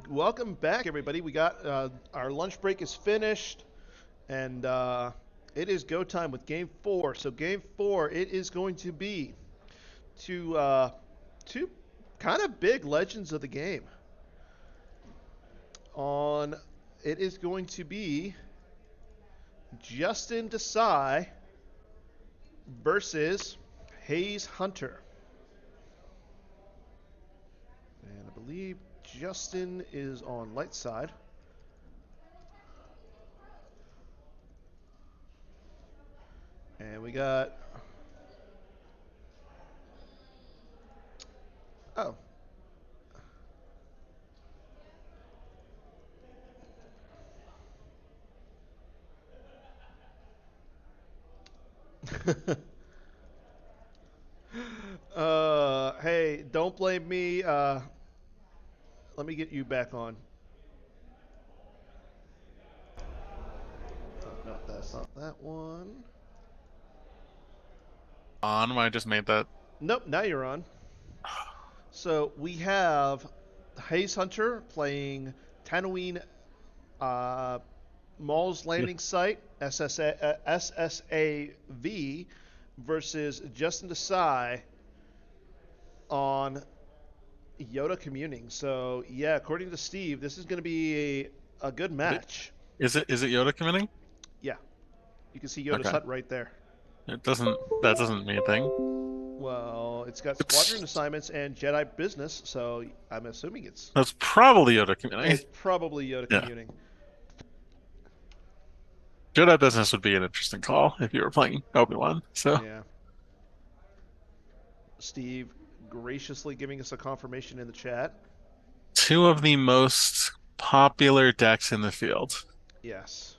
Welcome back, everybody. We got our lunch break is finished, and it is go time with Game Four. So Game Four, it is going to be two kind of big legends of the game. On it is going to be Justin Desai versus Hayes Hunter, and I believe Justin is on light side. And we got. Oh. Hey, don't blame me. Let me get you back on. No, that's not that one. On when I just made that. Nope, now you're on. So we have Hayes Hunter playing Tatooine uh, Maul's Yeah. Landing Site, SSAv, versus Justin Desai on Yoda Communing. So, yeah, according to Steve, this is going to be a good match. Is it Yoda committing? Yeah, you can see Yoda's Okay. hut right there. That doesn't mean a thing. Well, it's got squadron It's assignments and Jedi business, so I'm assuming that's probably Yoda committing. it's probably Yoda Yeah. commuting. Jedi business would be an interesting call if you were playing Obi-Wan. So Yeah. Steve graciously giving us a confirmation in the chat. two of the most popular decks in the field. Yes.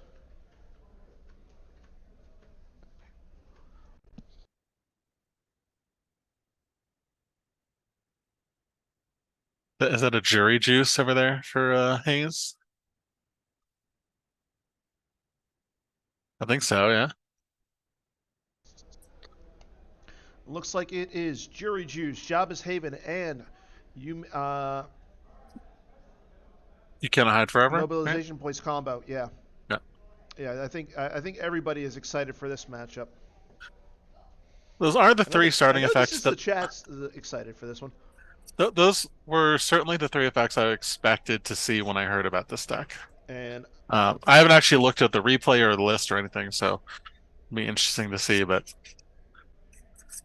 Is that a jury juice over there for Hayes? I think so, yeah. Looks like it is Jury Juice, Jabba's Haven, and you You cannot hide forever, right? mobilization points combo. Yeah. Yeah. Yeah, I think everybody is excited for this matchup. Those are the I know three the I starting know this effects is the that chat's excited for this one. those were certainly the three effects I expected to see when I heard about this deck. And I haven't actually looked at the replay or the list or anything, so it'll be interesting to see. But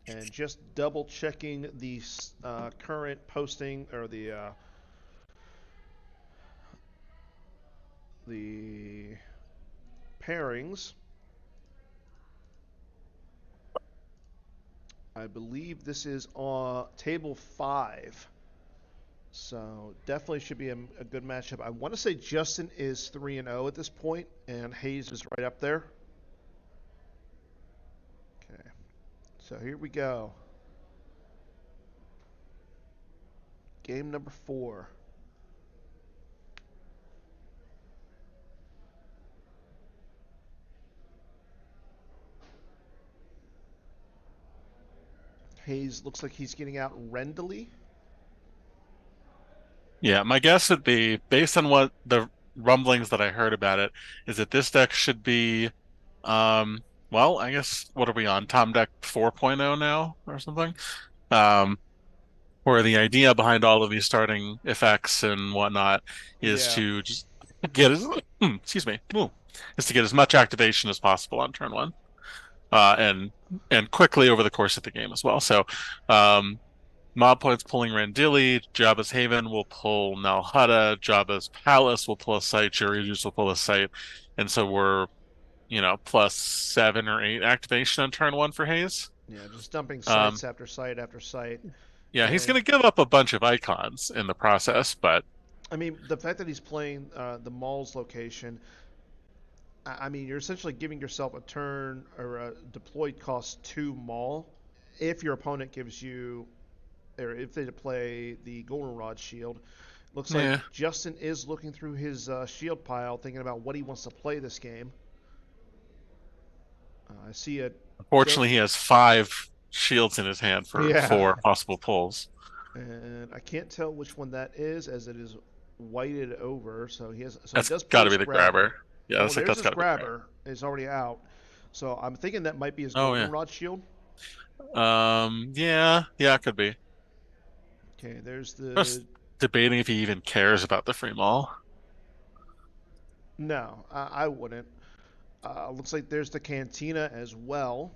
and just double checking the current posting or the pairings. I believe this is on table 5. So definitely should be a good matchup. I want to say Justin is 3-0 at this point, and Hayes is right up there. Okay, so here we go. Game number 4. Hayes looks like he's getting out Rendley. yeah, my guess would be based on what the rumblings that I heard about it is that this deck should be, um, well, I guess what are we on? Tom Deck 4.0 now or something? Um, where the idea behind all of these starting effects and whatnot is Yeah, to just get as excuse me, is to get as much activation as possible on turn one. And quickly over the course of the game as well. So, um, Mob Point's pulling Randilli, Jabba's Haven will pull Nalhutta, Jabba's Palace will pull a site, Jury's will pull a site, and so we're plus 7 or 8 activation on turn one for Hayes. yeah, just dumping Um, sites after site after site. yeah, he's And going to give up a bunch of icons in the process, but I mean, the fact that he's playing the mall's location, I mean, you're essentially giving yourself a turn or a deployed cost 2 mall if your opponent gives you, or if they play the Goldenrod shield. Looks like yeah. Justin is looking through his shield pile, thinking about what he wants to play this game. I see a Joe, Unfortunately, he has 5 shields in his hand for yeah, 4 possible pulls. and I can't tell which one that is, as it is whited over, so he That's does got play to his be the grabber. grabber. Yeah, Well, that's like there's that's his got to be the grabber. grabber. It's already out. So I'm thinking that might be his Oh yeah. goldenrod shield. Yeah, yeah, it could be. Okay, there's I was the. debating if he even cares about the free mall. No, I wouldn't. Looks like there's the cantina as well,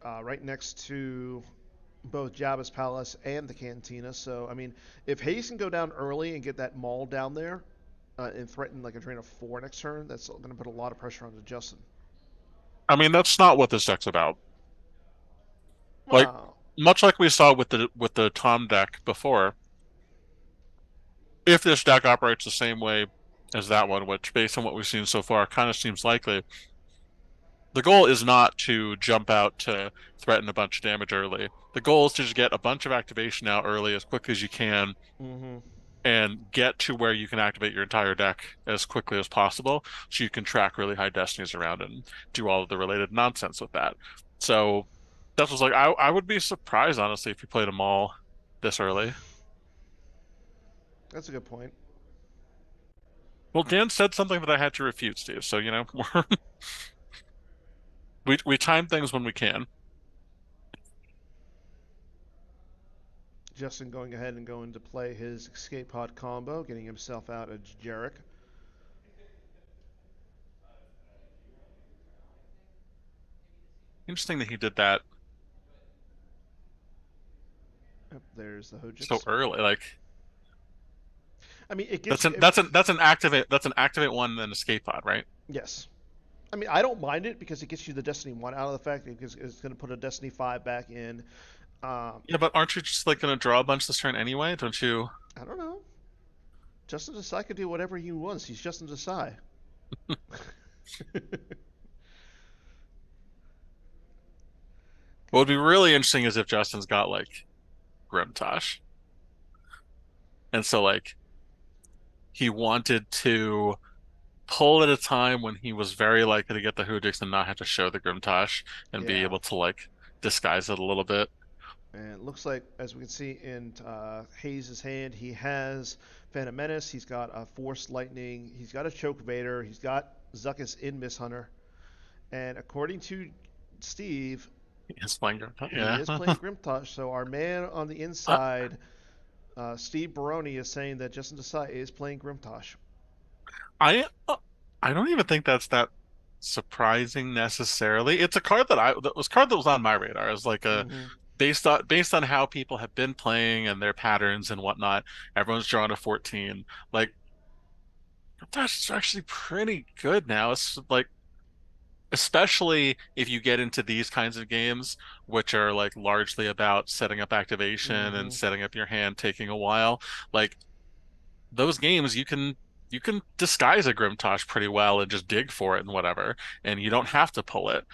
right next to both Jabba's palace and the cantina. So I mean, if Hayes can go down early and get that maul down there, and threaten like a drain of 4 next turn, that's going to put a lot of pressure on Justin. I mean, that's not what this deck's about. Like Well, much like we saw with the Tom deck before, if this deck operates the same way as that one, which based on what we've seen so far kind of seems likely, the goal is not to jump out to threaten a bunch of damage early. The goal is to just get a bunch of activation out early as quickly as you can mm-hmm. and get to where you can activate your entire deck as quickly as possible so you can track really high destinies around and do all of the related nonsense with that. So that was like I would be surprised honestly if you played them all this early. That's a good point. Well, Dan said something that I had to refute, Steve. So, we time things when we can. Justin going ahead and going to play his escape pod combo, getting himself out of Jarek. Interesting that he did that Yep, there's the so Hojix. early. Like I mean, it that's gets an if, that's an activate one and then escape pod, right? yes. I mean, I don't mind it because it gets you the Destiny 1 out of the fact because it's going to put a Destiny 5 back in. Um, Yeah, but aren't you just like gonna draw a bunch this turn anyway? Don't you? I don't know. Justin Desai could do whatever he wants. He's Justin Desai. What would Okay. be really interesting is if Justin's got like Grimtosh, and so like he wanted to pull at a time when he was very likely to get the Hoodix and not have to show the Grimtosh and be Yeah. able to like disguise it a little bit. And it looks like, as we can see in Hayes' hand, he has Phantom Menace. He's got a Force Lightning. He's got a Choke Vader. He's got Zuckuss in Miss Hunter. And according to Steve, He's playing Grimtosh. he Yeah. is playing Grimtosh. So our man on the I, inside, Steve Baroni, is saying that Justin Desai is playing Grimtosh. I I don't even think that's that surprising necessarily. It's a card that was a card that was on my radar as like a Mm-hmm. based on how people have been playing and their patterns and whatnot. Everyone's drawn a 14. Like that's actually pretty good now. It's like especially if you get into these kinds of games, which are like largely about setting up activation Mm-hmm. and setting up your hand taking a while. Like those games, you can disguise a Grimtosh pretty well and just dig for it and whatever, and you don't have to pull it.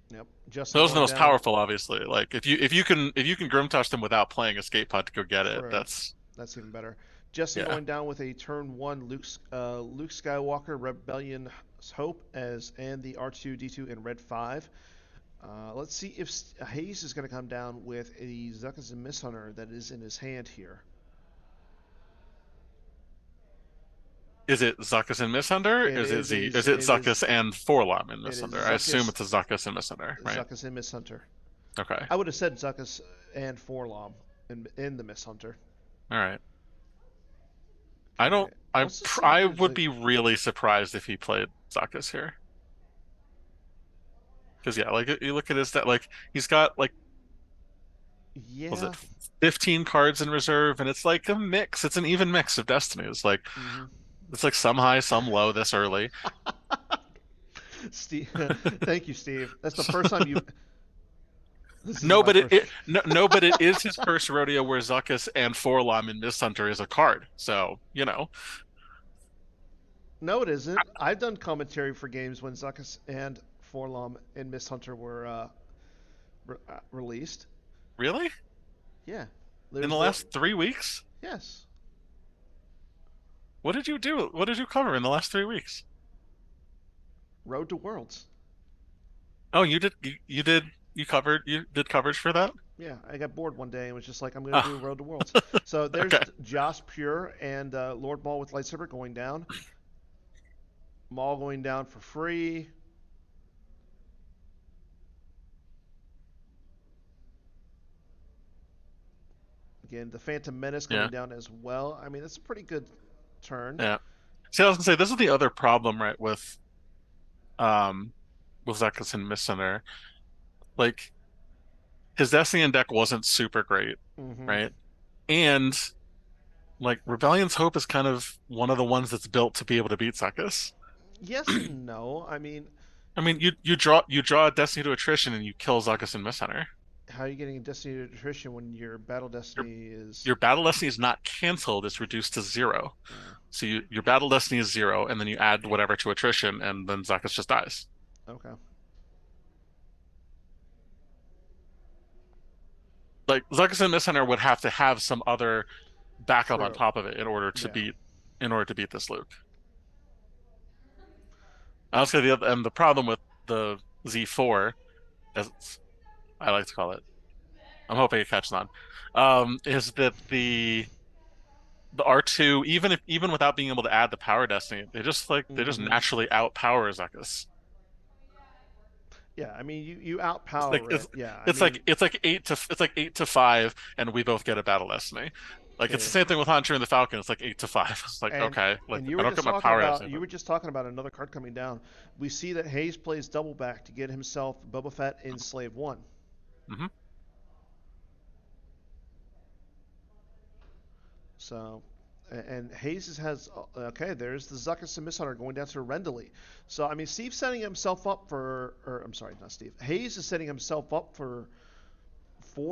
Yep. Justin Those are the going most down. powerful, obviously. Like if you can Grimtosh them without playing Escape Pod to go get it, Right. that's That's even better. Justin yeah. going down with a turn one Luke Skywalker Rebellion's Hope as and the R2D2 in red 5. Let's see if Hayes is going to come down with a Zuckuss and Miss Hunter that is in his hand here. Is it Zuckuss and Misshunder? It is a Is it it is Zuckuss and Forlom in it is Misshunder? I assume Zuckuss it's a Zuckuss and Misshunder, right? Zuckuss and Miss Hunter. Okay. I would have said Zuckuss and Forlom in the Miss Hunter. All right. I Okay, don't. let's just see if I there's would like be really surprised if he played Zuckuss here. Because yeah, like you look at his stat, like he's got like was yeah. it 15 cards in reserve, and it's like a mix. It's an even mix of destinies. Like Mm-hmm. it's like some high, some low this early. Steve, thank you, Steve. That's the first time you. This isn't No, my but first. but it is his first rodeo where Zuckuss and Forlom in Mist is a card. So, No, it isn't. I've done commentary for games when Zuckuss and Forlom and Miss Hunter were released. really? Yeah, In the there's the last 3 weeks? yes. What did you do? What did you cover in the last 3 weeks? Road to Worlds. Oh, you did you did coverage for that? Yeah, I got bored one day and was just like, I'm going to do Oh, Road to Worlds. So there's okay. Josh Pure and Lord Maul with lightsaber going down. Maul going down for free. Again, the Phantom Menace Yeah. going down as well. I mean, that's a pretty good turn. Yeah. See, I was gonna say this is the other problem, right, um with Zuckuss and Missender. Like his Destiny deck wasn't super great, Hmm. right? And like Rebellion's Hope is kind of one of the ones that's built to be able to beat Zuckuss. Yes and no. I mean, I mean, you draw a Destiny to attrition and you kill Zuckuss and Misshunter. how are you getting a Destiny to attrition when your Battle Your Destiny is. your battle destiny is not canceled; it's reduced to zero. Uh, So your battle destiny is zero, and then you add whatever to attrition, and then Zuckuss just dies. okay. Like Zuckuss and Misshunter would have to have some other backup on True. top of it Yeah. in order to beat this Luke. I'll say the problem with the Z4, as I like to call it, I'm hoping it catches on, is that the R2, even without being able to add the power destiny, they just Hmm. naturally outpower Zuckuss. Yeah, I mean, you It's like outpower it's it. Yeah, I it's mean, like it's like it's like 8-5, and we both get a battle destiny. Like it's the eh, same thing with Hunter and the Falcon. It's like 8-5. It's like and okay, like and you I were don't just get my talking power about destiny, you but were just talking about another card coming down. We see that Hayes plays double back to get himself Boba Fett in Slave One. hmm So, and Hayes has okay. There's the Zuckuss and Misshunter going down to Rendley. So I mean, Steve's setting himself up for, or I'm sorry, not Steve. Hayes is setting himself up for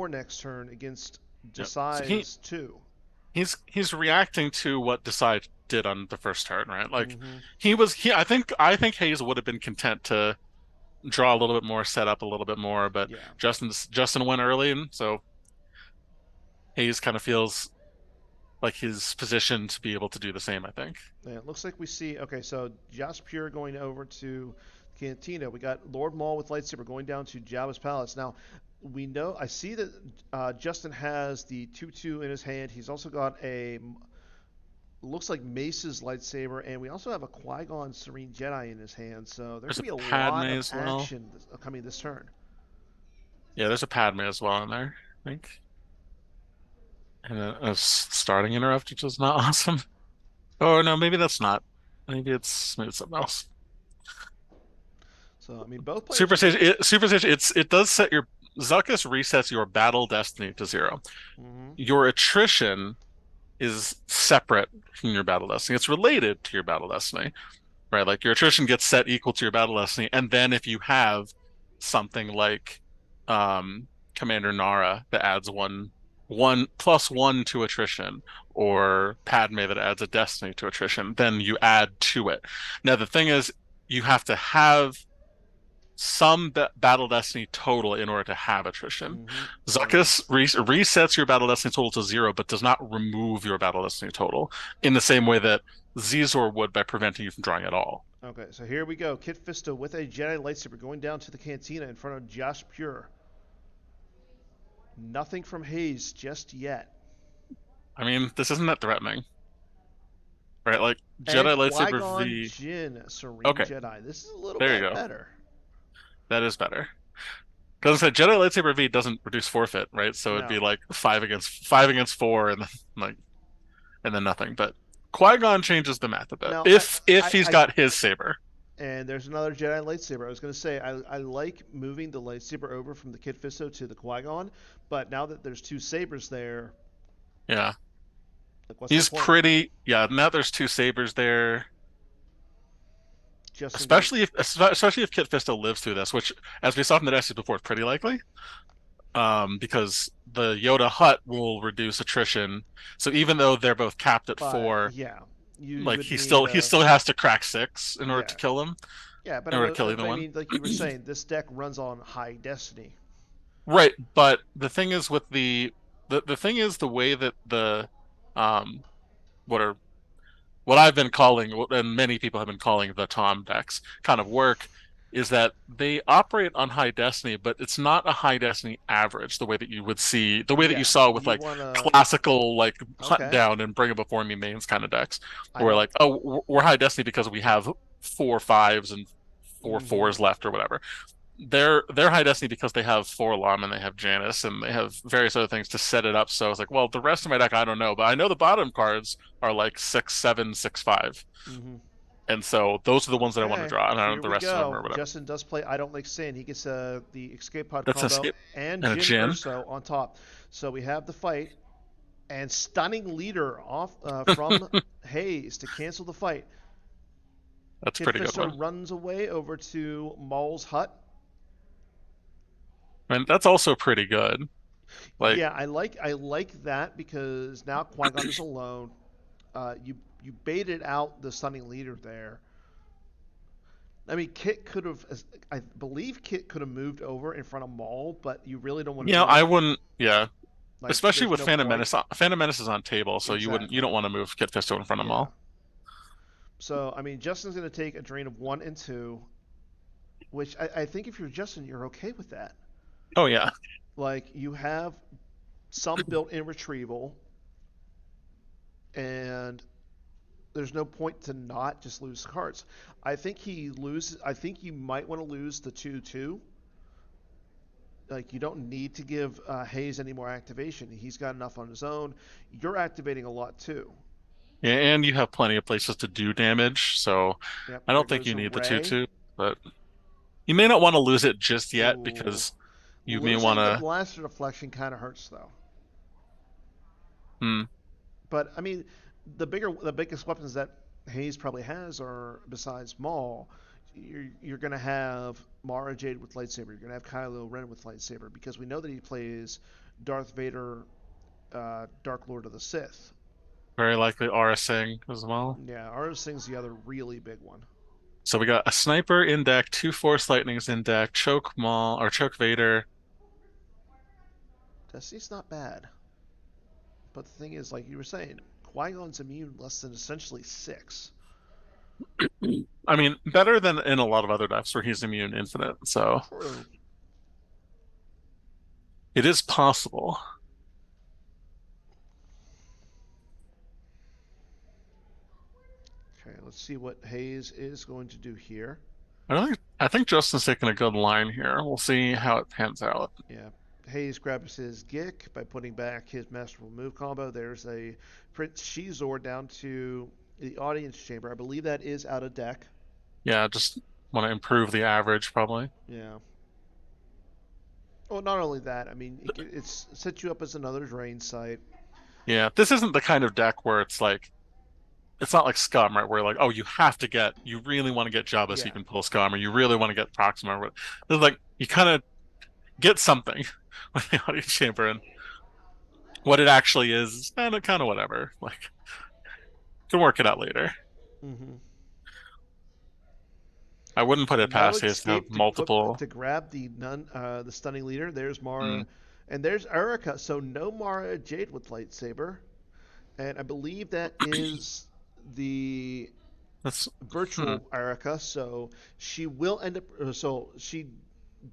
next turn against yeah. So he Desai's two. he's reacting to what Desai did on the first turn, right? Like Mm-hmm. he I think Hayes would have been content to draw a little bit more, set up a little bit more, but Yeah. Justin went early, and so Hayes kind of feels like his position to be able to do the same, I think. Yeah, it looks like we see. Okay, so Josh Pure going over to Cantina. We got Lord Maul with lightsaber going down to Jabba's palace. Now, we know. I see that Justin has the 2-2 in his hand. He's also got a looks like Mace's lightsaber, and we also have a Qui-Gon Serene Jedi in his hand. So there There's could a be a Padme lot of as well. action coming this turn. Yeah, there's a Padme as well in there, I think. And a starting interrupt, which is not awesome. Oh no, maybe that's not. Maybe it's something else. So I mean, both players Super are. Sage, Super Sage, it does set your Zuckuss resets your battle destiny to zero. Mm-hmm. Your attrition is separate from your battle destiny. It's related to your battle destiny, right? Like your attrition gets set equal to your battle destiny, and then if you have something like Commander Nara that adds one plus one to attrition, or Padme that adds a destiny to attrition, then you add to it. Now the thing is, you have to have some battle destiny total in order to have attrition. Mm-hmm. And Zuckuss resets your battle destiny total to zero, but does not remove your battle destiny total in the same way that Zizor would by preventing you from drawing at all. okay, so here we go. Kit Fisto with a Jedi lightsaber going down to the cantina in front of Josh Pure. Nothing from Hayes just yet. I mean, this isn't that threatening, right? Like And Jedi Qui lightsaber Gon V. Jinn, Serene Okay, Jedi. This is a little there you bit go. better. That is better. Because I said Jedi lightsaber V doesn't reduce forfeit, right? So it'd be No, like five against four, and then like and then nothing. But Qui-Gon changes the math a bit. no, If he's got his saber. and there's another Jedi lightsaber. I was gonna say I like moving the lightsaber over from the Kit Fisto to the Qui Gon, but now that there's two sabers there, Yeah. like what's my He's point? pretty, yeah, now there's two sabers there. Justin going. Especially if Kit Fisto lives through this, which as we saw from the Destiny before, is pretty likely. Because the Yoda hut will reduce attrition. So even though they're both capped at But four, yeah, you like would need he still has to crack six in order yeah, to kill him, yeah. But in order to kill either I one. mean, like you were saying, this deck runs on high destiny. Right, but the thing is with the thing is the way that the um what are what I've been calling and many people have been calling the Tom decks kind of work is that they operate on high destiny, but it's not a high destiny average the way that you would see, the way that you Yeah, saw with you like want to. classical like hunt Okay, down and bring it before me mains kind of decks, I where don't. like, oh, we're high destiny because we have four fives and four Hmm. fours left or whatever. They're high destiny because they have four Lam and they have Janice and they have various other things to set it up. So it's like, well, the rest of my deck I don't know, but I know the bottom cards are like 6-7, 6-5. Hmm. And so those are the ones that I want to Okay, draw. I don't know here the we rest of them go. or whatever. Justin does play I Don't Like Sin. He gets the Escape Pod That's a combo skip and and a Jin Jin. Urso on top. So we have the fight and stunning leader off from Hayes to cancel the fight. That's a Kid pretty good Fisto one. runs away over to Maul's hut. And that's also pretty good. Like, Yeah, I like that because now Qui Gon is alone. You baited out the stunning leader there. I mean, Kit could have, I believe Kit could have moved over in front of Maul, but you really don't want to you know, do I that. wouldn't, yeah. Like, Especially there's with no Phantom point. Menace. Phantom Menace is on table, so you Exactly. don't want to move Kit Fisto in front of them Yeah. all. So I mean, Justin's going to take a drain of 1 and 2, which I think if you're Justin, you're okay with that. Oh yeah. Like you have some built-in retrieval, and there's no point to not just lose cards. I think he loses. I think you might want to lose the 2/2. Like you don't need to give Hayes any more activation. He's got enough on his own. You're activating a lot too. Yeah, and you have plenty of places to do damage, so Yep. I There don't think goes you a need the Ray. 2/2, but you may not want to lose it just yet Ooh. because you may want Losing the to. blaster deflection kind of hurts though. Hmm, But I mean, the biggest weapons that Hayes probably has are besides Maul. You're going to have Mara Jade with lightsaber. You're going to have Kylo Ren with lightsaber because we know that he plays Darth Vader, Dark Lord of the Sith. very likely Aura Singh as well. Yeah, Aurra Singh's the other really big one. So we got a sniper in deck, two Force Lightnings in deck, choke Maul or choke Vader. Destiny's not bad, but the thing is, like you were saying, Qui Gon's immune less than essentially 6. I mean, better than in a lot of other decks where he's immune infinite. So True. it is possible. Okay, let's see what Hayes is going to do here. I think Justin's taking a good line here. We'll see how it pans out. Yeah. Hayes grabs his Gick by putting back his masterful move combo. There's a Prince Shizor down to the audience chamber. I believe that is out of deck. Yeah, just want to improve the average probably. Yeah. Well, not only that, I mean, it's set you up as another drain site. Yeah, this isn't the kind of deck where it's like it's not like Scum, right? Where like, oh, you really want to get Jabba so you Yeah. can pull Scum, or you really want to get Proxima. Or what. It's like you kind of get something with the audience chamber, and what it actually is kind of whatever. Like, can work it out later. Hmm. I wouldn't put it No past his to have escape to equip multiple. to grab the stunning leader. There's Mm, Mara, and there's Erica. So no Mara Jade with lightsaber, and I believe that is the that's hmm. virtual Erica. So she will end up. So she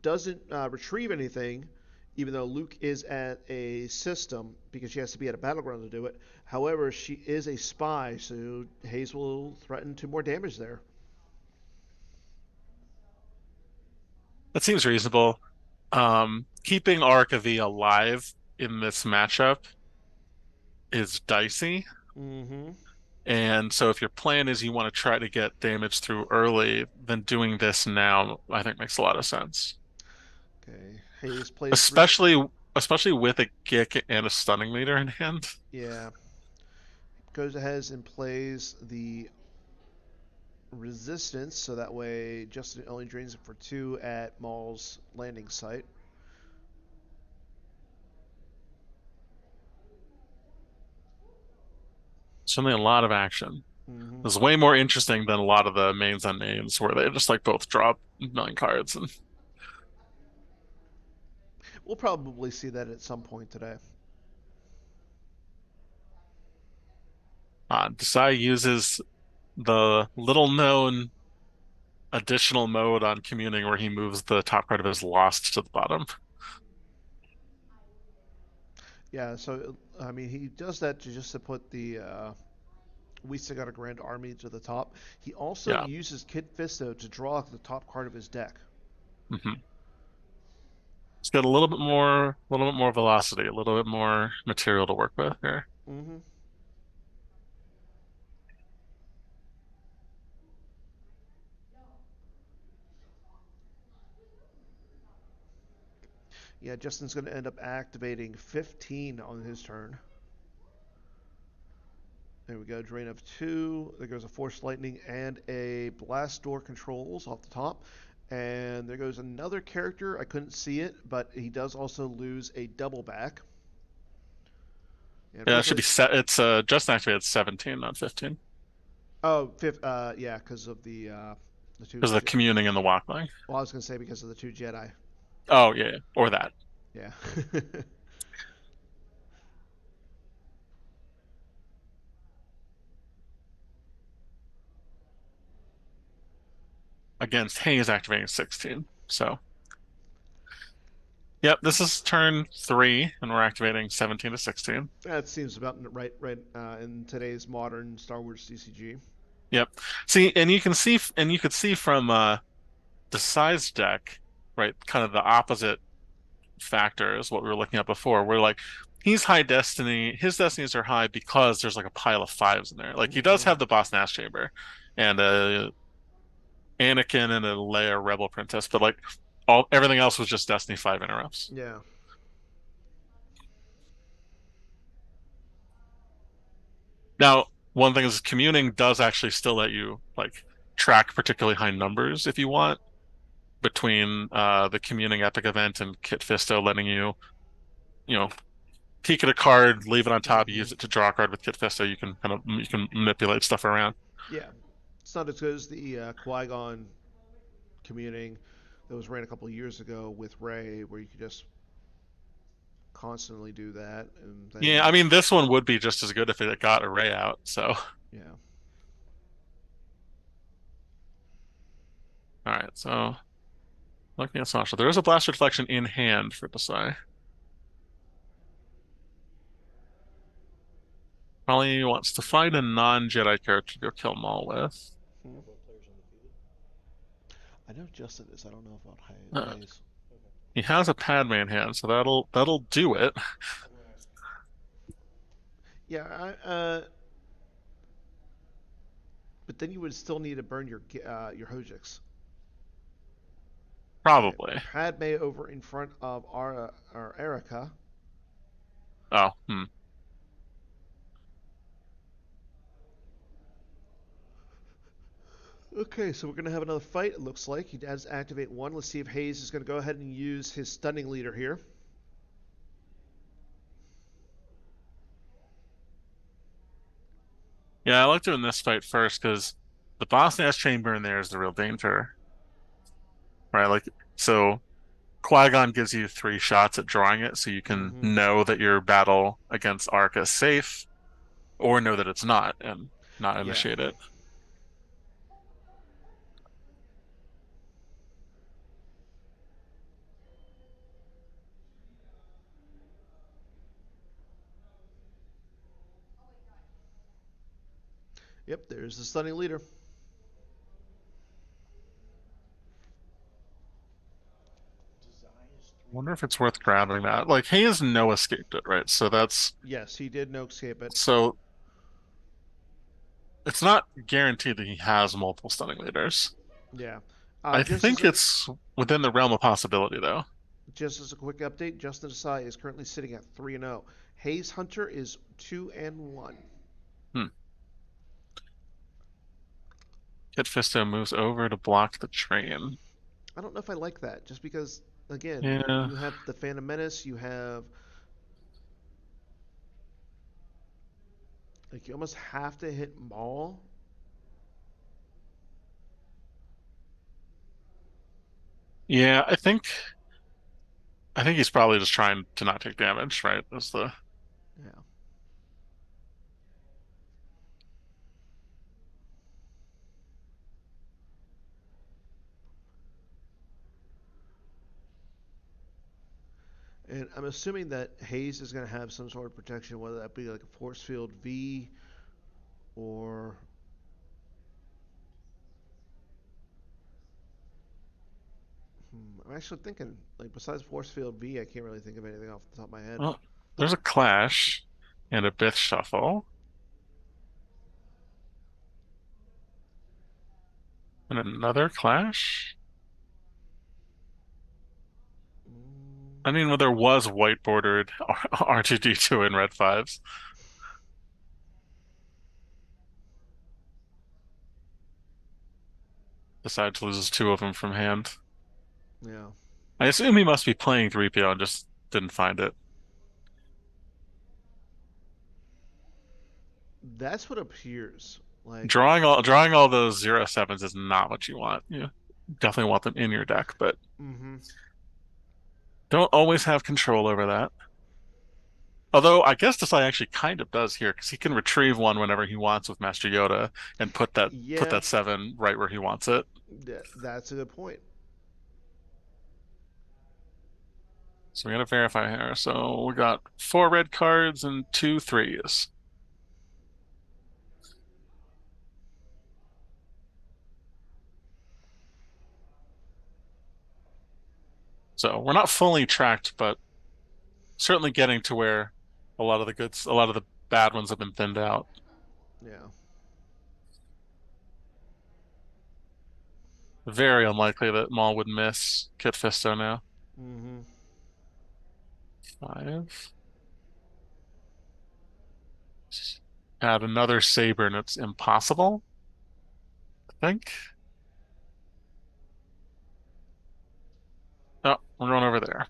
doesn't retrieve anything, even though Luke is at a system because she has to be at a battleground to do it. However, she is a spy, so Hayes will threaten 2 more damage there. That seems reasonable. Keeping Arca V alive in this matchup is dicey. Mm-hmm. And so if your plan is you want to try to get damage through early, then doing this now, I think makes a lot of sense. Okay. Hayes plays. Especially with a Gick and a stunning meter in hand. Yeah. Goes ahead and plays the resistance, so that way Justin only drains it for 2 at Maul's landing site. Certainly a lot of action. Mm-hmm. It's way more interesting than a lot of the mains on mains where they just like both drop 9 cards and We'll probably see that at some point today. Desai uses the little known additional mode on communing where he moves the top card of his lost to the bottom. Yeah, so I mean, he does that just to put the we still got a grand army to the top. He also Yeah. uses Kid Fisto to draw the top card of his deck. Hmm. It's got a little bit more velocity, a little bit more material to work with here. Hmm. Yeah, Justin's going to end up activating 15 on his turn. There we go, drain of 2. There goes a Force Lightning and a Blast Door Controls off the top. And there goes another character. I couldn't see it, but he does also lose a double back. And Yeah, real it should quick, be set. It's just activated 17, not 15. oh, fifth, yeah, because of the two. Because of the communing and the walkling. Well, I was gonna say because of the two Jedi. Oh, yeah, yeah. Or that. Yeah. Against Hayes activating 16. So, yep, this is turn 3, and we're activating 17 to 16. That seems about right in today's modern Star Wars CCG. Yep. See, and you could see from Desai's deck, right, kind of the opposite factors, what we were looking at before. We're like, he's high destiny. His destinies are high because there's like a pile of fives in there. Like he does Hmm. have the Boss Nass Chamber and Anakin and a Leia Rebel Princess, but like all everything else was just Destiny 5 interrupts. Yeah. Now, one thing is communing does actually still let you like track particularly high numbers if you want between the communing epic event and Kit Fisto letting you, you know, peek at a card, leave it on top, Hmm. use it to draw a card with Kit Fisto. You can manipulate stuff around. Yeah. It's not as good as the Qui Gon commuting that was ran a couple of years ago with Ray, where you could just constantly do that, and Yeah, then I mean this one would be just as good if it got Array out. So, yeah. all right. So looking at Sasha, there is a blast reflection in hand for Desai. Probably wants to find a non-Jedi character to go kill Maul with. Hmm. I know Justin is. I don't know about Uh, Hayes. he has a Padme in hand, so that'll do it. Yeah, but then you would still need to burn your Hojiks. Okay, Probably. Padme over in front of our Erica. Oh, hmm. Okay, so we're gonna have another fight. It looks like he does activate one. Let's see if Hayes is gonna go ahead and use his stunning leader here. Yeah, I like doing this fight first because the Boss Nass Chamber in there is the real danger, right? Like, so Qui-Gon gives you 3 shots at drawing it, so you can Mm-hmm. know that your battle against Arca is safe, or know that it's not and not Yeah. initiate it. Yep. There's the stunning leader. Wonder if it's worth grabbing that. Like, Hayes no escaped it, right? So that's Yes, he did no escape it. so it's not guaranteed that he has multiple stunning leaders. Yeah. I Just as think a it's within the realm of possibility, though. quick update, Justin Desai is currently sitting at 3-0. Hayes Hunter is 2-1. Hmm. Kit Fisto moves over to block the train. I don't know if I like that, just because again, Yeah. you have the Phantom Menace, you have like you almost have to hit Maul. Yeah, I think he's probably just trying to not take damage, right? That's the Yeah. And I'm assuming that Haze is going to have some sort of protection, whether that be like a force field V or. I'm actually thinking, like, besides force field V, I can't really think of anything off the top of my head. Well, there's a clash and a Bith shuffle and another clash. Mm, I mean, well, there was white bordered R2D2 in red fives. Decides loses two of them from hand. yeah. I assume he must be playing 3PO and just didn't find it. That's what appears. Like, Drawing all those 0/7s is not what you want. You definitely want them in your deck, but mm-hmm. don't always have control over that. Although I guess Desai actually kind of does here because he can retrieve one whenever he wants with Master Yoda and put Yeah, that seven right where he wants it. that's a good point. So we gotta verify here. So we got four red cards and two threes. So we're not fully tracked, but certainly getting to where a lot of the bad ones have been thinned out. Yeah. Very unlikely that Maul would miss Kit Fisto now. Mm-hmm. Five. Add another saber and it's impossible, I think. Oh, we're going over there.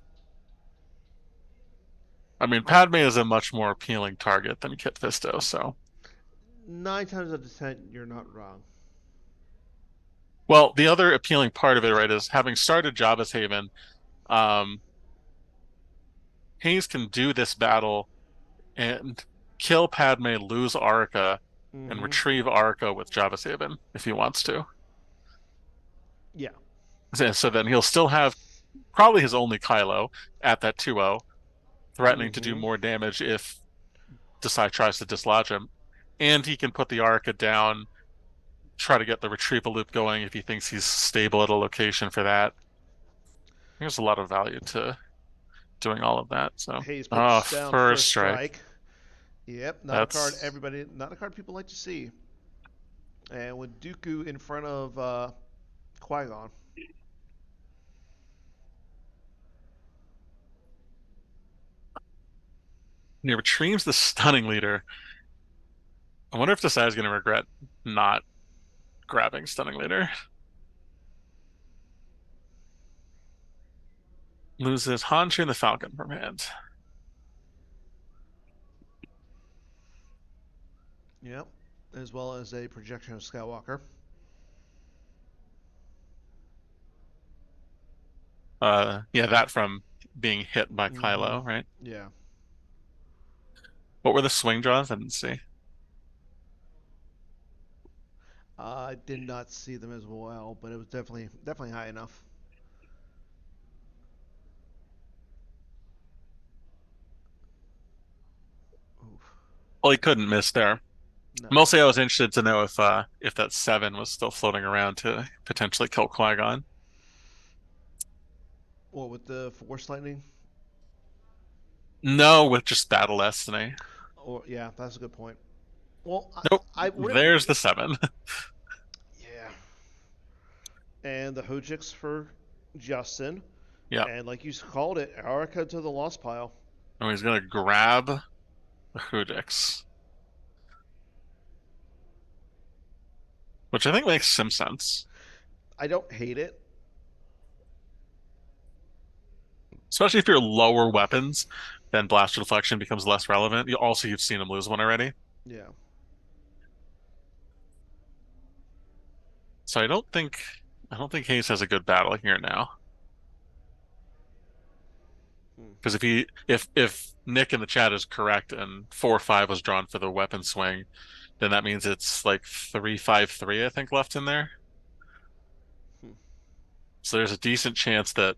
I mean, Padme is a much more appealing target than Kit Fisto, so. 9 times out of 10, you're not wrong. Well, the other appealing part of it, right, is having started Jabba's Haven, um, Hayes can do this battle and kill Padme, lose Arca, and Mm-hmm. retrieve Arca with Jabba's Haven if he wants to. Yeah. So then he'll still have probably his only Kylo at that 2-0, threatening to do Mm-hmm. more damage if Desai tries to dislodge him. And he can put the Arca down, try to get the retrieval loop going if he thinks he's stable at a location for that. There's a lot of value to doing all of that. So, Hayes oh, puts down first first strike. strike. Yep, not a card That's everybody, not a card people like to see. And with Dooku in front of Qui Gon. he retrieves the stunning leader. I wonder if Desai is going to regret not grabbing stunning leader. Loses Hanshi and the Falcon from hand. Yep, as well as a projection of Skywalker. Yeah, that from being hit by Mm-hmm. Kylo, right? Yeah. What were the swing draws? I didn't see. I did not see them as well, but it was definitely high enough. Oof. Well, he couldn't miss there. No. Mostly, I was interested to know if that seven was still floating around to potentially kill Qui-Gon. What with the Force Lightning? No, with just Battle Destiny. Or yeah, that's a good point. Well, Nope. I wouldn't. There's the seven. Yeah. And the Hojix for Justin, Yeah. and like you called it, Arica to the lost pile. Oh, he's gonna grab the Hoodix, which I think makes some sense. I don't hate it. Especially if you're lower weapons, then blaster deflection becomes less relevant. You've seen him lose one already. Yeah. So I don't think Hayes has a good battle here now. Hmm. Because if Nick in the chat is correct and 4-5 was drawn for the weapon swing, then that means it's like 3-5-3, I think, left in there. Hmm. So there's a decent chance that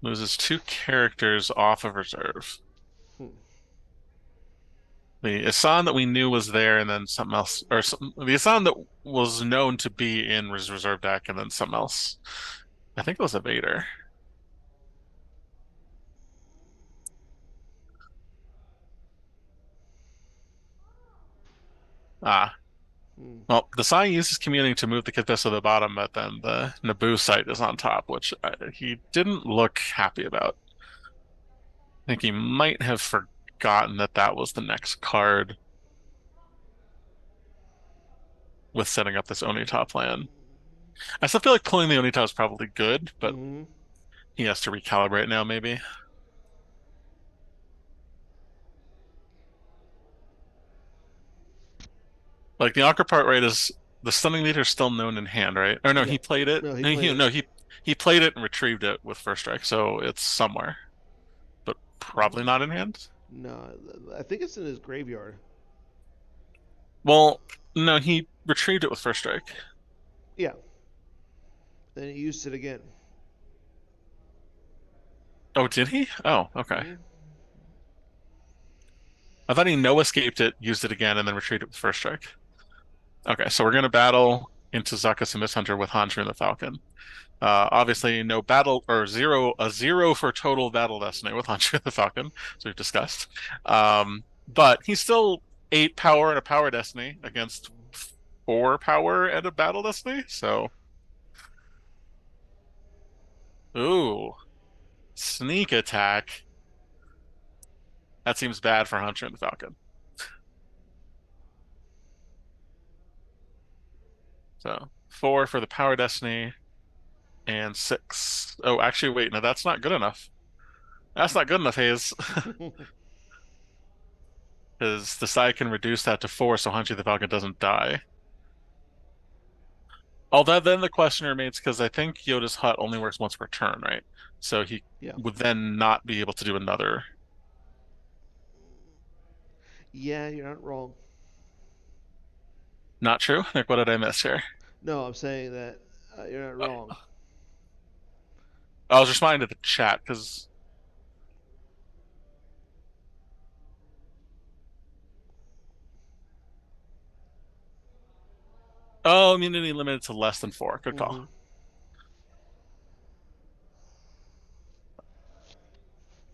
Loses two characters off of reserve. Hmm. The Asan that we knew was there, and then something else, or the Asan that was known to be in his reserve deck, and then something else. I think it was a Vader. Ah, Hmm. well, the Desai uses commuting to move the Kithis to the bottom, but then the Naboo site is on top, which he didn't look happy about. I think he might have forgotten that that was the next card with setting up this Onita plan. I still feel like pulling the Onita is probably good, but Hmm. he has to recalibrate now, maybe. Like the Aqua part, right, is the stunning leader still known in hand, right? Or no, Yeah. he played it. No, he No, played it. he played it and retrieved it with first strike, so it's somewhere, but probably not in hand. No, I think it's in his graveyard. Well, no, he retrieved it with first strike. Yeah. Then he used it again. Oh, did he? Oh, okay. Hmm. I thought he no escaped it, used it again, and then retrieved it with first strike. Okay, so we're gonna battle into Zuckuss and Mist with Hantra and the Falcon. Obviously, no battle or a zero for total battle destiny with Hantra the Falcon, as we've discussed. But he's still 8 power and a power destiny against 4 power and a battle destiny. So, ooh, sneak attack. That seems bad for Hunter and the Falcon. So 4 for the power destiny and 6. Oh, actually, wait, no, that's not good enough. That's not good enough, Hayes, because the side can reduce that to 4, so Hunter the Falcon doesn't die. Although then the question remains because I think Yoda's hut only works once per turn, right? So he Yeah. would then not be able to do another. Yeah, you're not wrong. Not true? Like, what did I miss here? No, I'm saying that you're not wrong. I was responding to the chat because oh, immunity limited to less than 4. Good call. Hmm.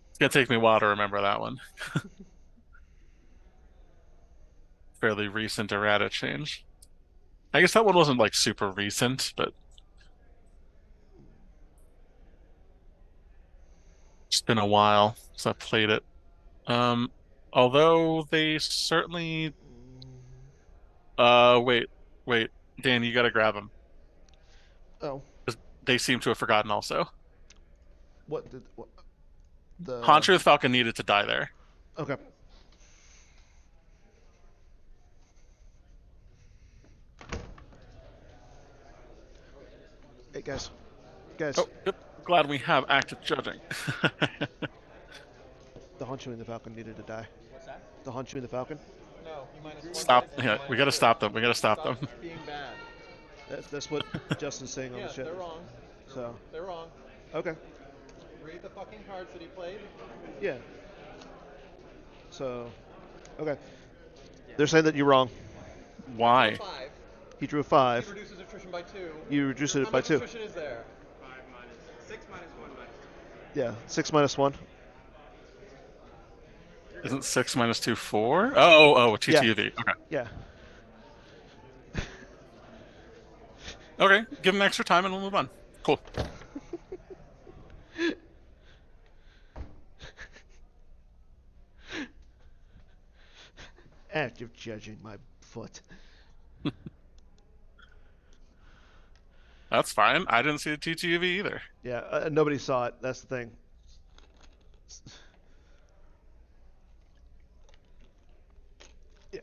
It's gonna take me a while to remember that one. Fairly recent errata change. I guess that one wasn't like super recent, but it's been a while since I played it. Um, although they certainly wait, wait, Dan, you gotta grab them. Oh, They seem to have forgotten also. what did what, the? Haunter the Falcon needed to die there. Okay. Hey guys, guys, Oh, good. Glad we have active judging. the Honchu and the Falcon needed to die. The Honchu and the Falcon. No, you minus one Stop. dice. Yeah, we Minus gotta one stop dice. them. We gotta stop Stop them. being bad. That's what Justin's saying on the Yes, chat. they're wrong. So They're wrong. okay, Read the fucking cards that he played. yeah. So okay, they're saying that you're wrong. Drew a Why? five. He drew a He 5. reduces attrition by 2. You reduced it How by much 2. attrition is there? Yeah, 6 minus 1. Isn't 6 minus 2 4? Oh, Yeah, TTUV. Okay. yeah. Okay. Give him extra time and we'll move on. Cool. Active judging my foot. That's fine. I didn't see the TTUV either. Yeah, nobody saw it. That's the thing. Yeah.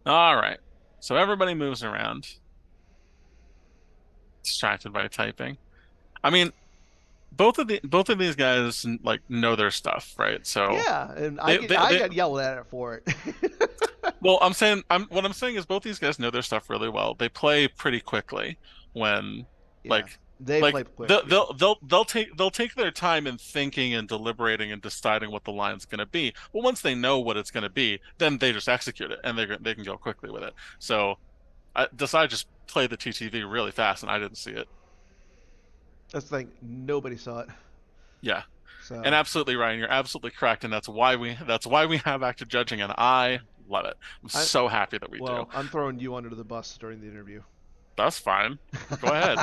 All right. So everybody moves around, distracted by typing. I mean, both of these guys like know their stuff, right? So Yeah, and they I they got yelled at for it. well, I'm saying is both these guys know their stuff really well. They play pretty quickly when Yeah. Like They like play quick. Yeah. they'll take their time in thinking and deliberating and deciding what the line's going to be. But once they know what it's going to be, then they just execute it and they can go quickly with it. So Desai just played the TTV really fast, and I didn't see it. That's the thing. Nobody saw it. Yeah, and So absolutely, Ryan, you're absolutely correct, and that's why we have active judging, and I love it. I'm I so happy that we do. well, I'm throwing you under the bus during the interview. That's fine. Go ahead.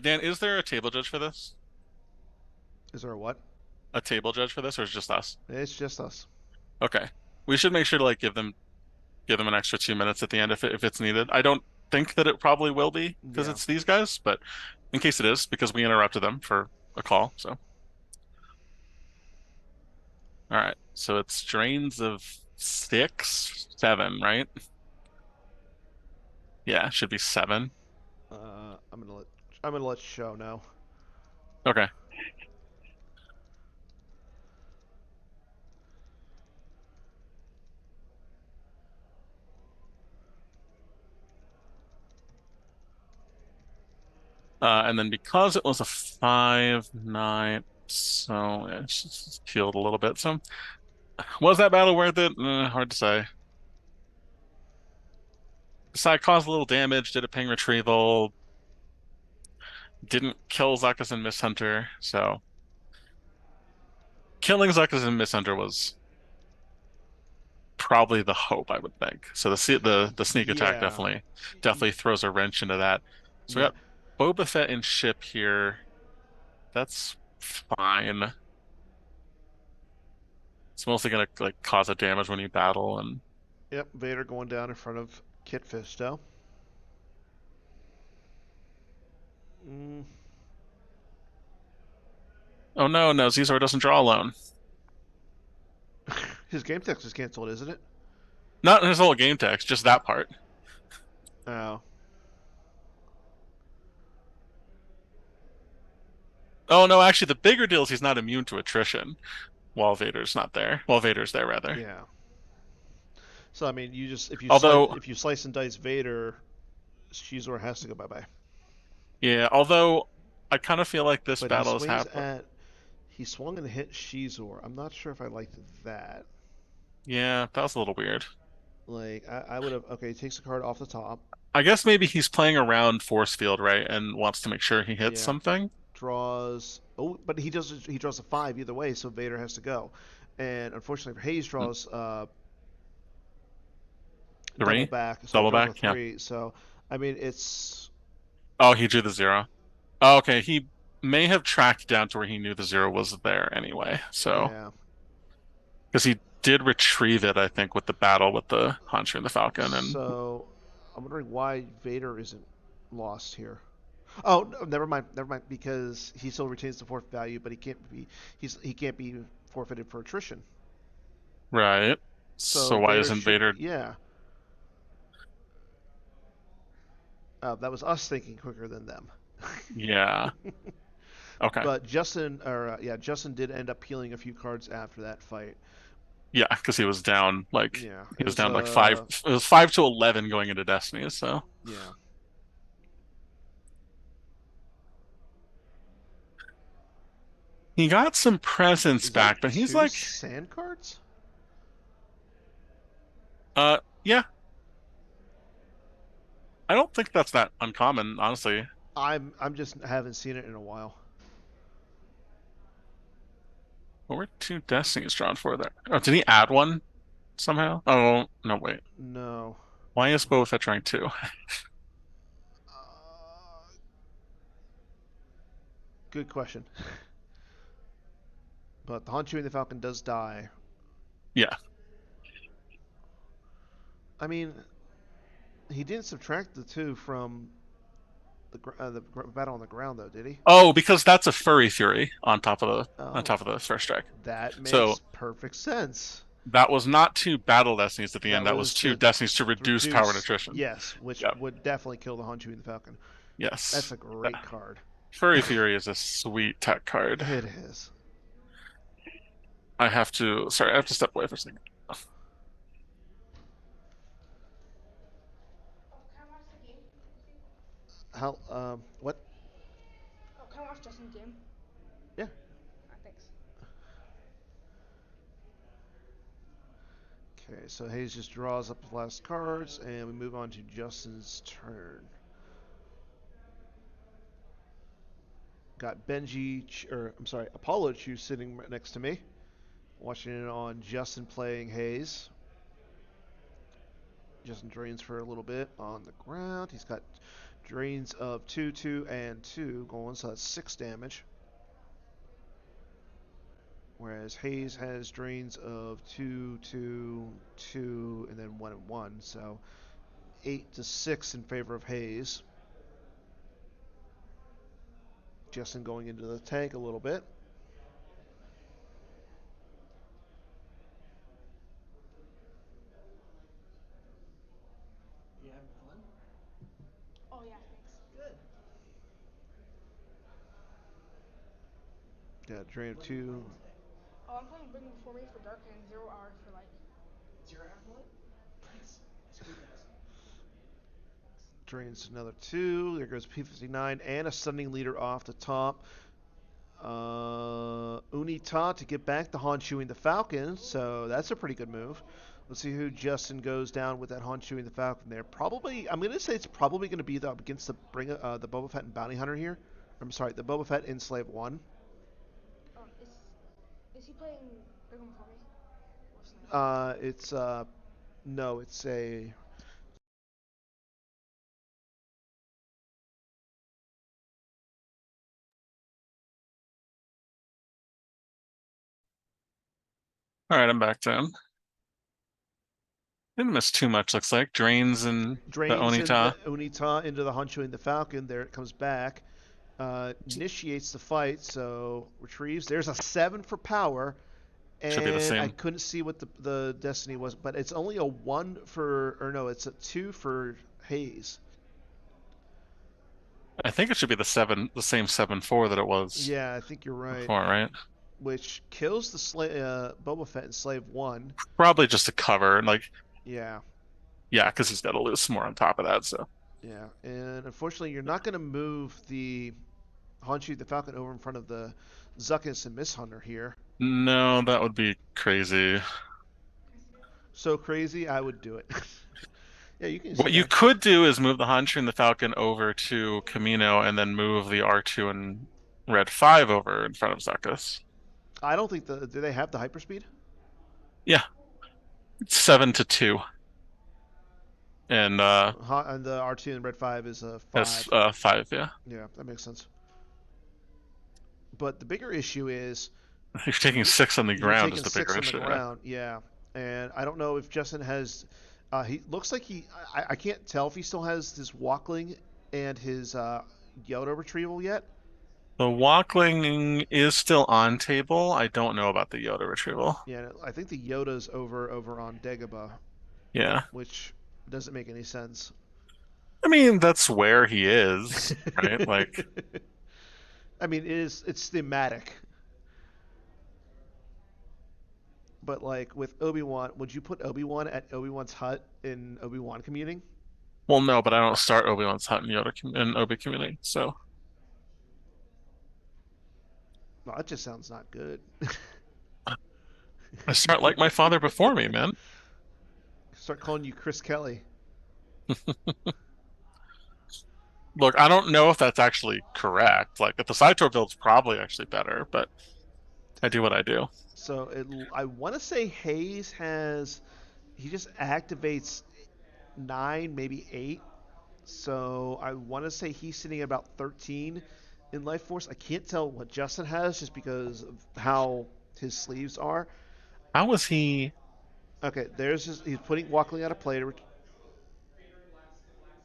Dan, is there a table judge for this? Is there a what? A table judge for this, or is it just us? It's just us. Okay. We should make sure to like give them an extra 2 minutes at the end if it's needed. I don't think that it probably will be because Yeah. it's these guys, but in case it is, because we interrupted them for a call. So, all right. So it's drains of 6, 7, right? Yeah, it should be 7. I'm gonna let show now. Okay. And then because it was a 5-9, so it's just healed a little bit. So was that battle worth it? Hard to say. Desai caused a little damage, did a ping retrieval, didn't kill Zuckus and Miss Hunter, so killing Zuckus and Miss Hunter was probably the hope, I would think. So the sneak attack Yeah. definitely throws a wrench into that. So we Yeah. got Boba Fett and ship here. That's fine. It's mostly gonna like cause a damage when you battle, and Yep. Vader going down in front of Kit Fisto. Mm. oh no, Zizor doesn't draw alone. His game text is canceled, isn't it? Not his whole game text, just that part. Oh. Oh no, actually the bigger deal is he's not immune to attrition while Vader's not there. While Vader's there rather. Yeah. So I mean, you just Although if you slice and dice Vader, Shizor has to go bye bye. yeah, although I kind of feel like this But battle is happening. he swung and hit Shizor. I'm not sure if I liked that. Yeah, that was a little weird. Like I would have. Okay, he takes a card off the top. I guess maybe he's playing around force field, right, and wants to make sure he hits Yeah. something. Draws. Oh, but he does. He draws a 5 either way, so Vader has to go. And unfortunately for Hayes, draws double 3, back. So double he draws back, a yeah. 3. So I mean, it's Oh, he drew the 0. Oh, okay, he may have tracked down to where he knew the 0 was there anyway. So, yeah. because he did retrieve it, I think, with the battle with the Hunter and the Falcon, and So I'm wondering why Vader isn't lost here. Oh, no, never mind, because he still retains the fourth value, but he can't be forfeited for attrition. right. So So why Vader isn't should, Vader? yeah. That was us thinking quicker than them. Yeah. Okay. But Justin did end up peeling a few cards after that fight. Yeah, because he was down like Yeah, he it was was down like 5. It was 5 to 11 going into Destiny. So yeah. he got some presence Is that back, but he's 2 like, sand cards? yeah. I don't think that's that uncommon, honestly. I'm just haven't seen it in a while. What were 2 Destinies drawn for there? Oh, did he add one somehow? Oh no, wait. No. Why is Boba Fett drawing 2? Good question. But the Han Chewie and the Falcon does die. Yeah. I mean, he didn't subtract the 2 from the battle on the ground, though, did he? Oh, because that's a furry fury on top of Oh, the first strike. that So makes perfect sense. that was not 2 battle destinies at the That end. That was was 2 to destinies to reduce power and attrition. Yes, which Yep. would definitely kill the Han Chewie and the Falcon. Yes. That's a great card. Furry Fury is a sweet tech card. It is. I have to. Sorry, I have to step away for a second. Can I watch the game? How? What? Oh, can I watch Justin's game? Yeah. Thanks. Okay, so Hayes just draws up the last cards, and we move on to Justin's turn. Got or I'm sorry, Apollo Chew sitting right next to me, watching it on Justin playing Hayes. Justin drains for a little bit on the ground. He's got drains of 2, 2, and 2 going, so that's 6 damage. Whereas Hayes has drains of 2, 2, 2, and then 1 and 1, so 8 to 6 in favor of Hayes. Justin going into the tank a little bit. You having fun? Oh yeah, thanks. Good. Got drain of What are you 2. playing today? Oh, I'm playing Bring Before Me for Dark and 0 hours for Light. 0 hour for light? Nice. Sweet ass. Drains another 2. There goes P59 and a stunning leader off the top. Unita to get back the Honshuing the Falcon, so that's a pretty good move. Let's see who Justin goes down with that Honshuing the Falcon there. Probably, I'm going to say it's probably going to be against the Boba Fett and Bounty Hunter here. I'm sorry, the Boba Fett in Slave 1. Is he playing Bring Before Me? Or Slave? It's, no, it's a... All right, I'm back down. Didn't miss too much. Looks like drains and the Drains in the Onita. Unita into the Honshuing the Falcon. There it comes back. Initiates the fight, so retrieves. There's a 7 for power, Should be the and I same. couldn't see what the destiny was, but it's only a 1 for, or no, it's a 2 for Hayes. I think it should be the same 7-4 that it was Yeah, I think you're right. before, right? Which kills the Boba Fett in Slave 1. Probably just to cover, like, Yeah, yeah, because he's got to lose some more on top of that. So yeah. And unfortunately, you're not going to move the Honshu the Falcon over in front of the Zuckus and Miss Hunter here. no, that would be crazy. So crazy, I would do it. Yeah, you can What sit you back. could do is move the Hanchu and the Falcon over to Camino and then move the R2 and Red 5 over in front of Zuckuss. I don't think do they have the hyperspeed? Yeah, it's 7 to 2. And And the R2 and Red 5 is a that's 5. 5, yeah. Yeah, that makes sense. But the bigger issue is You're taking 6 on the you're ground taking is the bigger 6 on the issue, yeah. ground. Yeah. And I don't know if Justin has. He looks like I can't tell if he still has his Walkling and his Yoda retrieval yet. The Walkling is still on table. I don't know about the Yoda retrieval. Yeah, I think the Yoda's over on Dagobah, Yeah. which doesn't make any sense. I mean, that's where he is, right? Like, I mean, it's thematic. But like with Obi-Wan, would you put Obi-Wan at Obi-Wan's hut in Obi-Wan commuting? well, no, but I don't start Obi-Wan's hut in in Obi community, so No, that just sounds not good. I start like my father before me, man. Start calling you Chris Kelly. Look, I don't know if that's actually correct. Like, if the Side-Tour build's probably actually better, but I do what I do. So I want to say Hayes has he just activates 9, maybe 8. So I want to say he's sitting at about 13 in life force. I can't tell what Justin has just because of how his sleeves are. How was he? Okay, he's putting Walkling out of play I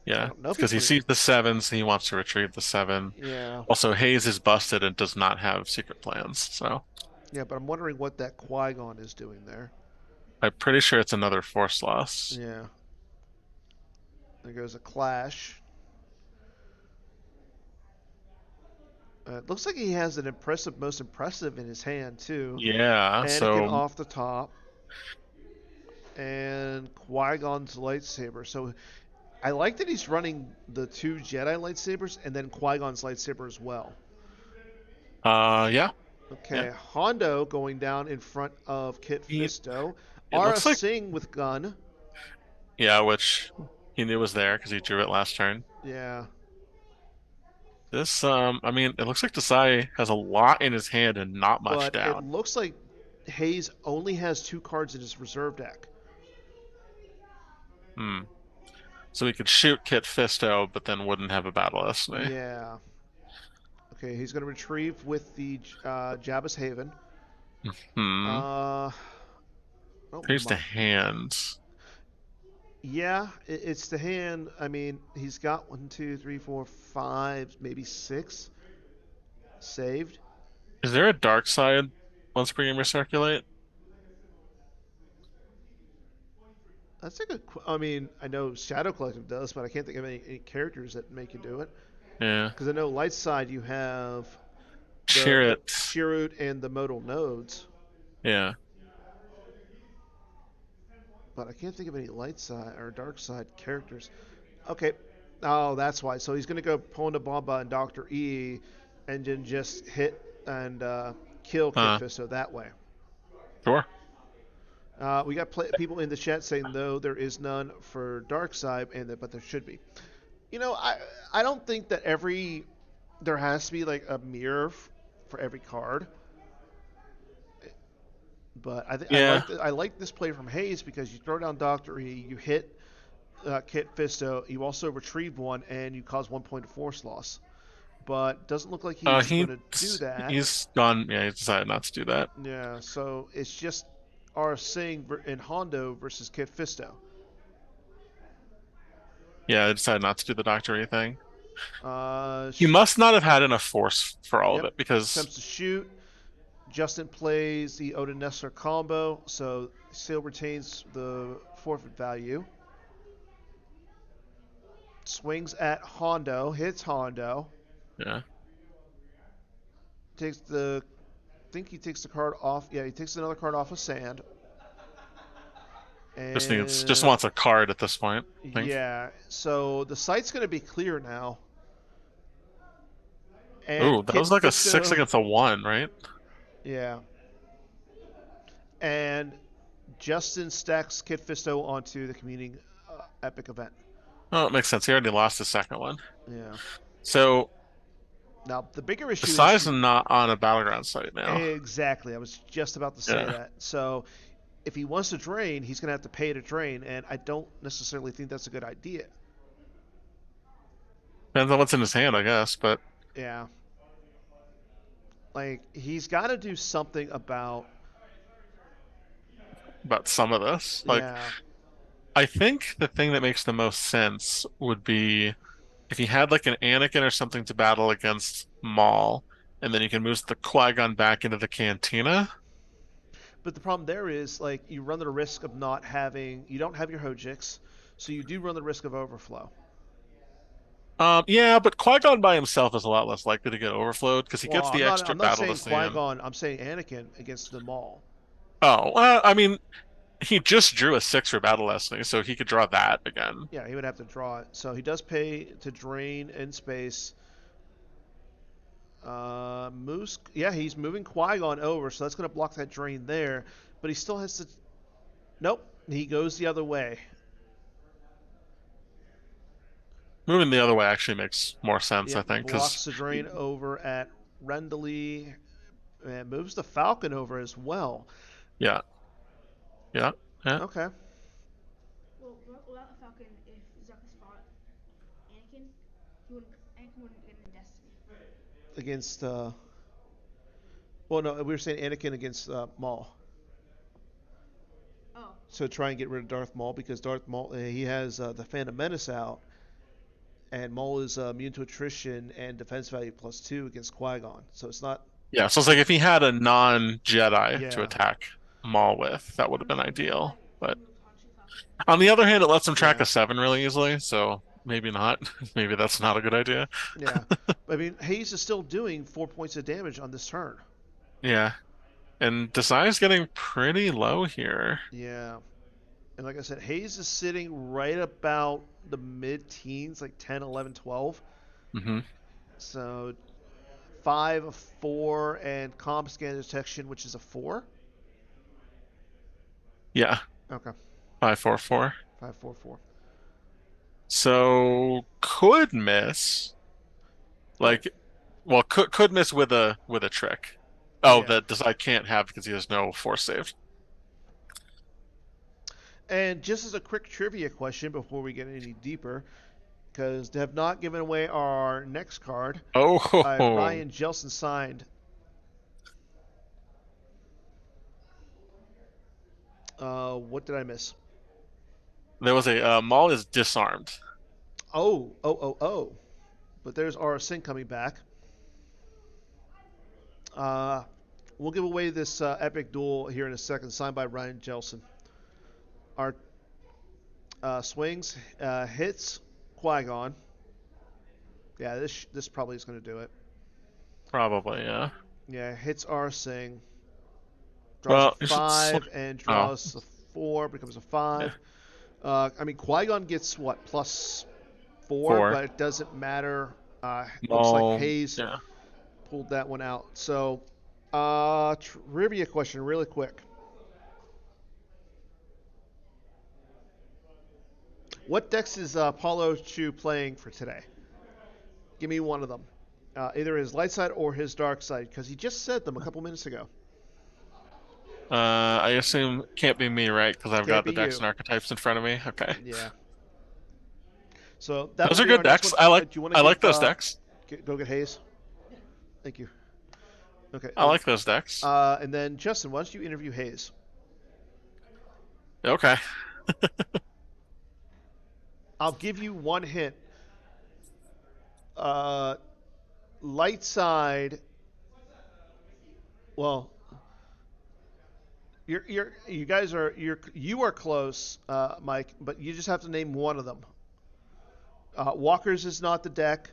Yeah, don't know if he's because he putting. sees the 7s, he wants to retrieve the 7. Yeah, Also, Hayes is busted and does not have secret plans, so yeah, but I'm wondering what that Qui-Gon is doing there. I'm pretty sure it's another force loss. Yeah, there goes a clash. Looks like he has an impressive, most impressive in his hand too. Yeah, Anakin so off the top, and Qui-Gon's lightsaber. So I like that he's running the two Jedi lightsabers and then Qui-Gon's lightsaber as well. yeah, yeah. Okay, Hondo going down in front of Kit He Fisto. it Ara looks like Singh with gun. yeah, which he knew was there because he drew it last turn. Yeah, This I mean, it looks like Desai has a lot in his hand and not much but it down. looks like Hayes only has two cards in his reserve deck. Hmm. So he could shoot Kit Fisto, but then wouldn't have a battle estimate. Yeah. Okay, he's going to retrieve with the Jabba's Haven. Hmm. Uh, oh Here's the my. hand. Yeah, it's the hand. I mean, he's got 1, 2, 3, 4, 5, maybe 6 saved. Is there a dark side once per game recirculate? That's a good. I mean, I know Shadow Collective does, but I can't think of any characters that make you do it. Yeah. Because I know light side you have the Chirrut. Chirrut and the modal nodes, Yeah. but I can't think of any light side or dark side characters. Okay. Oh, that's why. So he's going to go Ponda Bamba and Doctor E, and then just hit and kill Kit Uh, Fisto that way. sure. We got people in the chat saying no, there is none for dark side, but there should be. You know, I don't think that there has to be like a mirror for every card. But Yeah. I like this play from Hayes because you throw down Doctor E, you hit Kit Fisto, you also retrieve one, and you cause 1 point of force loss. But doesn't look like he's going to do that. He's gone. Yeah, he's decided not to do that. Yeah, so it's just our Singh and Hondo versus Kit Fisto. Yeah, I decided not to do the Doctor thing. He Sh- must not have had enough force for all of yep, it because attempts to shoot. Justin plays the Odin Nessler combo, so still retains the forfeit value. Swings at Hondo, hits Hondo. yeah. Takes the, I think he takes the card off. Yeah, he takes another card off of sand. Just And wants a card at this point, I think. yeah, so the site's going to be clear now. And Ooh, that Kit was like a 6 Fisto, against a 1, right? yeah. And Justin stacks Kit Fisto onto the communing epic event. Oh, it makes sense. He already lost the second one. Yeah. So Now the bigger the issue size is is not on a battleground site now. exactly. I was just about to say Yeah. that. So if he wants to drain, he's going to have to pay to drain, and I don't necessarily think that's a good idea. Depends on what's in his hand, I guess, but Yeah. Like he's got to do something about. some of this. Like Yeah. I think the thing that makes the most sense would be if he had like an Anakin or something to battle against Maul, and then you can move the Qui-Gon back into the cantina. But the problem there is like you run the risk of not having. You don't have your Hojix, so you do run the risk of overflow. Yeah, but Qui-Gon by himself is a lot less likely to get overflowed because he Well, gets the extra I'm not battle saying to stand. Qui-Gon. I'm saying Anakin against the Maul. Oh, I mean, he just drew a 6 for battle lessening, so he could draw that again. Yeah, he would have to draw it. So he does pay to drain in space. Moose, yeah, he's moving Qui-Gon over, so that's going to block that drain there. But he still has to. Nope, he goes the other way. Moving the other way actually makes more sense, I Yep, think, blocks because the drain over at Rendley, and moves the Falcon over as well. yeah, yeah, yeah. Okay. Well, without a Falcon, if Zuckus fought Anakin, Anakin wouldn't get into Destiny. Against. Well, no, we were saying Anakin against Maul. Oh. So try and get rid of Darth Maul because Darth Maul he has the Phantom Menace out, and Maul is immune to attrition and defense value +2 against Qui-Gon. So it's not. Yeah, so it's like if he had a non-Jedi to Yeah. attack Maul with, that would have been ideal. But Falcon. on the other hand, it lets him track Yeah. a 7 really easily, so maybe not. Maybe that's not a good idea. Yeah. I mean, Hayes is still doing 4 points of damage on this turn. Yeah. And Desai's getting pretty low here. Yeah. And like I said, Hayes is sitting right about the mid-teens, like 10, 11, 12. Mm-hmm. So 5, a 4, and Comm scan detection, which is a 4. Yeah. Okay. 544. 5, 4, 4. So could miss. Oh, Like, well, could miss with a trick. Oh, yeah. that Desai can't have because he has no force save. And just as a quick trivia question before we get any deeper, because they have not given away our next card. Oh, Ryan Jelson signed. What did I miss? there was a Maul is disarmed. Oh. But there's our Singh coming back. Uh, we'll give away this epic duel here in a second, signed by Ryan Jelson. Our swings hits Qui-Gon. Yeah, this probably is going to do it. Probably, yeah. Yeah, hits our Singh. Draws Well, a you should 5 and oh, draws a 4, becomes a yeah. 5. I mean, Qui-Gon gets what, +4, 4. but it doesn't matter. Looks like Maul, Hayes yeah. pulled that one out. So, trivia question, really quick. What decks is Paulo Chu playing for today? Give me one of them. Either his light side or his dark side, because he just said them a couple minutes ago. I assume can't be me, right? Because I've Can't got be the decks you. and archetypes in front of me. Okay. Yeah. So that Those will are be our good next decks. one. Do you want to I like give? those decks. Go get Hayes. Thank you. Okay. I like those decks. And then Justin, why don't you interview Hayes? Okay. I'll give you one hint. Uh, light side. Well, you guys are you are close, Mike, but you just have to name one of them. Walker's is not the deck.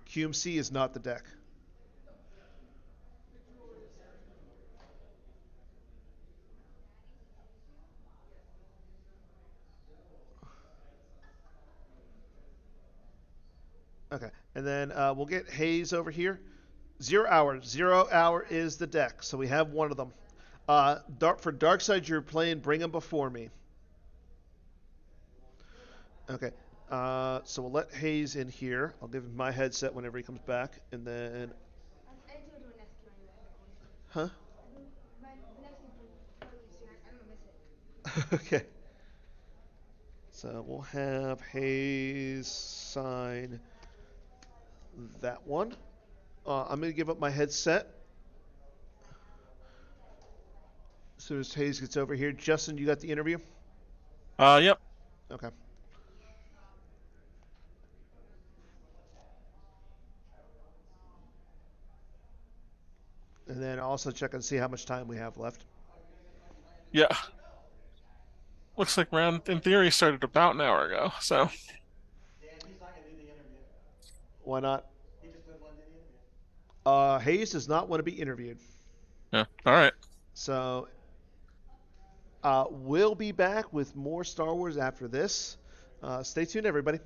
QMC is not the deck. Okay, and then we'll get Hayes over here. 0 hour. 0 hour is the deck, so we have one of them. For Dark Side, you're playing Bring 'em Before Me. Okay, so we'll let Hayes in here. I'll give him my headset whenever he comes back, and then. I need to go to my next queue anyway. Huh? The next queue probably soon. I don't miss it. Okay. So we'll have Hayes sign that one. I'm going to give up my headset. As soon as Hayes gets over here. Justin, you got the interview? Yep. Okay. And then also check and see how much time we have left. Yeah. Looks like round in theory started about an hour ago. So Dan, he's not gonna do the interview. Why not? He just doesn't want to do the interview. Hayes does not want to be interviewed. yeah. All right. So we'll be back with more Star Wars after this. Stay tuned, everybody.